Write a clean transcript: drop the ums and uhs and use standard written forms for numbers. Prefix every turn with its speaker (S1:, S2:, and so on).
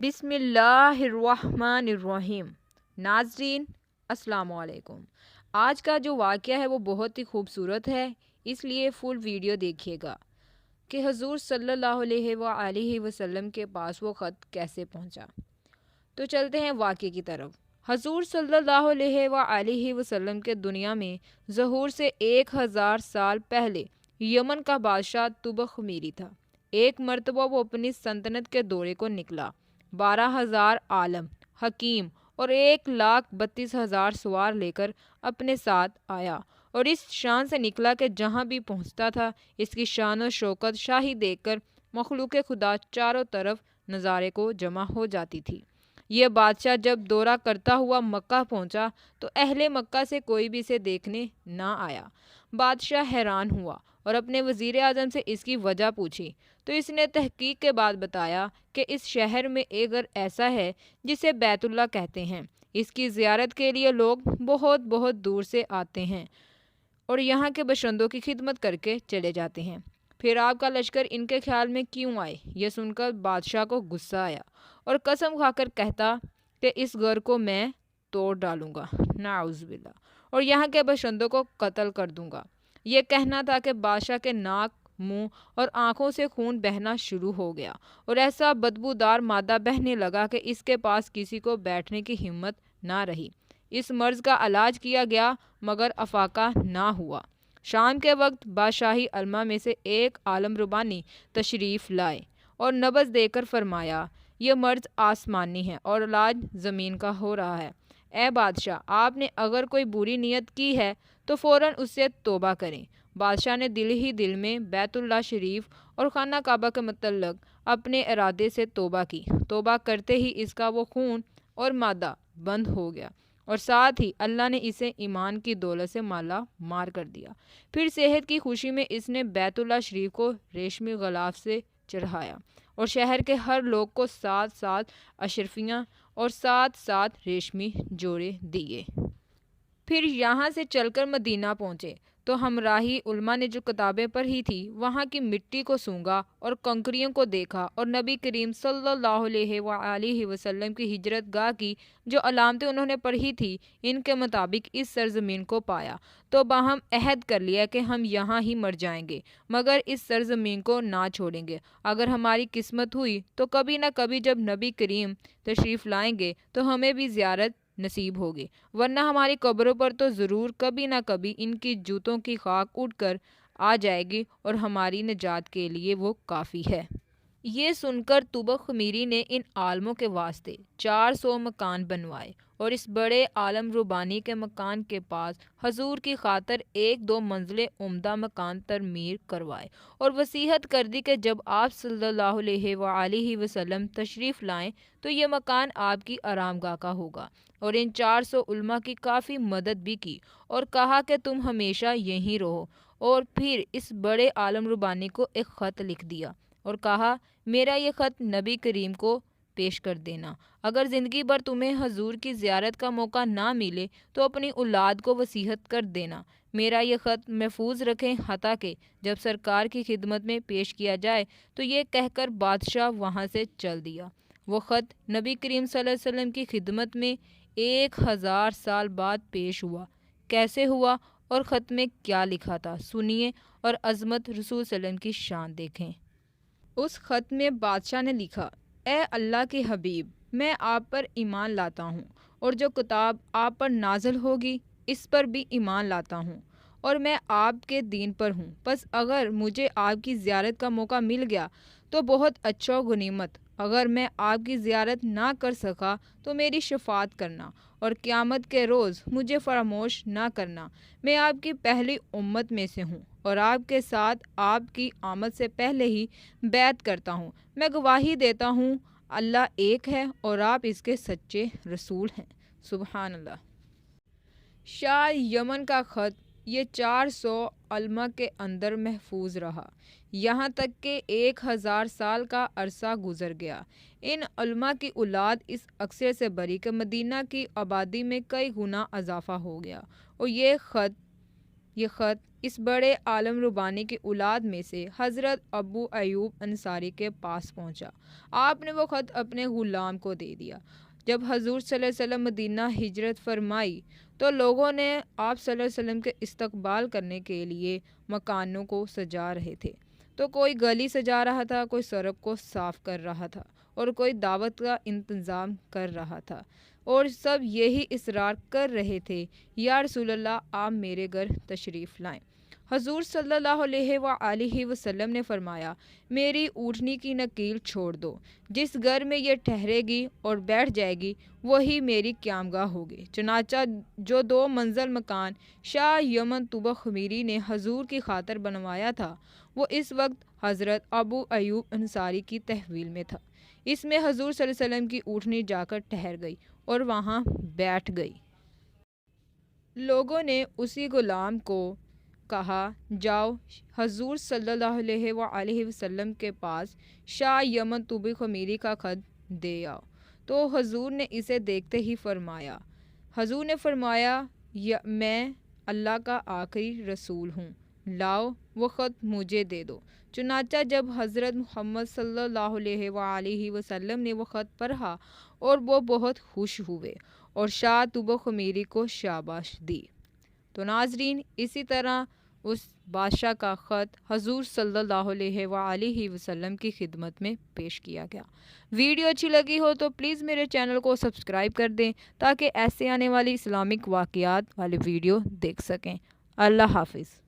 S1: बिस्मिल्लाहिर्रहमानिर्रहीम। नाज़रीन, अस्सलाम वालेकुम। आज का जो वाक़या है वो बहुत ही खूबसूरत है, इसलिए फ़ुल वीडियो देखिएगा कि हज़ूर सल्लल्लाहु अलैहि वसल्लम के पास वो ख़त कैसे पहुंचा। तो चलते हैं वाक़े की तरफ। हज़ूर सल्लल्लाहु अलैहि वसल्लम के दुनिया में ज़हूर से 1000 साल पहले यमन का बादशाह तुबख मीरी था। एक मर्तबा वो अपनी सल्तनत के दौरे को निकला। 12,000 आलम, हकीम और 1,32,000 सवार लेकर अपने साथ आया और इस शान से निकला कि जहाँ भी पहुँचता था इसकी शान और शौकत शाही देखकर मखलूक खुदा चारों तरफ नज़ारे को जमा हो जाती थी। यह बादशाह जब दौरा करता हुआ मक्का पहुंचा तो अहले मक्का से कोई भी इसे देखने ना आया। बादशाह हैरान हुआ और अपने वज़ीर आज़म से इसकी वजह पूछी तो इसने तहकीक के बाद बताया कि इस शहर में एक घर ऐसा है जिसे बैतुल्ला कहते हैं। इसकी ज़ियारत के लिए लोग बहुत बहुत दूर से आते हैं और यहाँ के बशिंदों की खिदमत करके चले जाते हैं। फिर आपका लश्कर इनके ख्याल में क्यों आए? यह सुनकर बादशाह को गुस्सा आया और कसम खाकर कहता कि इस घर को मैं तोड़ डालूंगा, नाउज़ुबिल्लाह, और यहाँ के बशिंदों को कत्ल कर दूंगा। ये कहना था कि बादशाह के नाक, मुंह और आंखों से खून बहना शुरू हो गया और ऐसा बदबूदार मादा बहने लगा कि इसके पास किसी को बैठने की हिम्मत ना रही। इस मर्ज़ का इलाज किया गया मगर अफाका ना हुआ। शाम के वक्त बादशाही अलमा में से एक आलम रुबानी तशरीफ़ लाए और नबज़ देकर फरमाया, यह मर्ज़ आसमानी है और इलाज ज़मीन का हो रहा है। ए बादशाह, आपने अगर कोई बुरी नीयत की है तो फ़ौरन उससे तौबा करें। बादशाह ने दिल ही दिल में बैतुल्ला शरीफ और खाना काबा के मतलब अपने इरादे से तौबा की। तौबा करते ही इसका वो खून और मादा बंद हो गया और साथ ही अल्लाह ने इसे ईमान की दौलत से माला मार कर दिया। फिर सेहत की खुशी में इसने बैतुल्ला शरीफ को रेशमी गलाफ से चढ़ाया और शहर के हर लोग को 7-7 अशरफियाँ और 7-7 रेशमी जोड़े दिए। फिर यहाँ से चलकर मदीना पहुँचे तो हमराही उल्मा ने जो किताबें पढ़ी थी वहाँ की मिट्टी को सूंघा और कंकरियों को देखा और नबी करीम सल्लल्लाहु अलैहि वसल्लम की हिजरत गाह की जो अलामतें उन्होंने पढ़ी थी इनके मुताबिक इस सरजमीन को पाया। तो बाहम अहद कर लिया कि हम यहाँ ही मर जाएंगे मगर इस सरजमीन को ना छोड़ेंगे। अगर हमारी किस्मत हुई तो कभी ना कभी जब नबी करीम तशरीफ़ लाएंगे तो हमें भी ज़ियारत नसीब होगी, वरना हमारी कब्रों पर तो ज़रूर कभी ना कभी इनकी जूतों की खाक उड़कर आ जाएगी और हमारी निजात के लिए वो काफ़ी है। ये सुनकर तुबख मीरी ने इन आलमों के वास्ते 400 मकान बनवाए और इस बड़े आलम रुबानी के मकान के पास हजूर की खातर 1-2 मंजिले उम्दा मकान तरमीर करवाए और वसीहत कर दी कि जब आप सल्लल्लाहु अलैहि वसल्लम तशरीफ़ लाएं तो ये मकान आपकी आरामगाह का होगा। और इन 400 उल्मा की काफ़ी मदद भी की और कहा कि तुम हमेशा यहीं रहो। और फिर इस बड़े आलम रुबानी को एक ख़त लिख दिया और कहा, मेरा ये ख़त नबी करीम को पेश कर देना। अगर ज़िंदगी भर तुम्हें हजूर की ज़ियारत का मौका ना मिले तो अपनी औलाद को वसीहत कर देना। मेरा ये ख़त महफूज रखें हता कि जब सरकार की खिदमत में पेश किया जाए। तो ये कहकर बादशाह वहाँ से चल दिया। वो ख़त नबी करीम सल्लल्लाहु अलैहि वसल्लम की खिदमत में 1000 साल बाद पेश हुआ। कैसे हुआ और ख़त में क्या लिखा था सुनिए और अज़मत रसूल सल्लम की शान देखें। उस ख़त में बादशाह ने लिखा, ए अल्लाह के हबीब, मैं आप पर ईमान लाता हूँ और जो किताब आप पर नाजल होगी इस पर भी ईमान लाता हूँ और मैं आपके दीन पर हूँ। बस अगर मुझे आपकी ज़ियारत का मौका मिल गया तो बहुत अच्छा गनीमत। अगर मैं आपकी ज़ियारत ना कर सका तो मेरी शफात करना और क़यामत के रोज़ मुझे फरामोश ना करना। मैं आपकी पहली उम्मत में से हूँ और आपके साथ आपकी आमद से पहले ही बैत करता हूँ। मैं गवाही देता हूँ अल्लाह एक है और आप इसके सच्चे रसूल हैं। सुबहान अल्लाह। शाह यमन का ख़त ये 400 अलमा के अंदर महफूज रहा यहाँ तक कि 1000 साल का अरसा गुजर गया। इन अलमा की औलाद इस अक्सर से बरी कि मदीना की आबादी में कई गुना इजाफा हो गया और ये ख़त اس بڑے عالم ربانی کی اولاد میں سے حضرت ابو ایوب انصاری کے پاس پہنچا۔ آپ نے وہ خط اپنے غلام کو دے دیا۔ جب حضور صلی اللہ علیہ وسلم مدینہ ہجرت فرمائی تو لوگوں نے آپ صلی اللہ علیہ وسلم کے استقبال کرنے کے لیے مکانوں کو سجا رہے تھے۔ تو کوئی گلی سجا رہا تھا، کوئی سڑک کو صاف کر رہا تھا اور کوئی دعوت کا انتظام کر رہا تھا، اور سب یہی اصرار کر رہے تھے، یا رسول اللہ آپ میرے گھر تشریف لائیں۔ حضور صلی اللہ علیہ وآلہ وسلم نے فرمایا، میری اونٹنی کی نکیل چھوڑ دو، جس گھر میں یہ ٹھہرے گی اور بیٹھ جائے گی وہی میری قیامگاہ ہوگی۔ چنانچہ جو 2 منزل مکان شاہ یمن طوبہ خمیری نے حضور کی خاطر بنوایا تھا وہ اس وقت حضرت ابو ایوب انصاری کی تحویل میں تھا۔ اس میں حضور صلی اللہ علیہ وسلم کی اونٹنی جا کر ٹھہر گئی اور وہاں بیٹھ گئی۔ لوگوں نے اسی غلام کو کہا، جاؤ حضور صلی اللہ علیہ وآلہ وسلم کے پاس شاہ یمن طوبی خمیری کا خط دے آؤ۔ تو حضور نے اسے دیکھتے ہی حضور نے فرمایا، میں اللہ کا آخری رسول ہوں، لاؤ وہ خط مجھے دے دو۔ چنانچہ جب حضرت محمد صلی اللہ علیہ وآلہ وسلم نے وہ خط پڑھا اور وہ بہت خوش ہوئے اور شاہ طوبہ خمیری کو شاباش دی۔ تو ناظرین، اسی طرح اس بادشاہ کا خط حضور صلی اللہ علیہ وآلہ وسلم کی خدمت میں پیش کیا گیا۔ ویڈیو اچھی لگی ہو تو پلیز میرے چینل کو سبسکرائب کر دیں تاکہ ایسے آنے والی اسلامک واقعات والی ویڈیو دیکھ سکیں۔ اللہ حافظ۔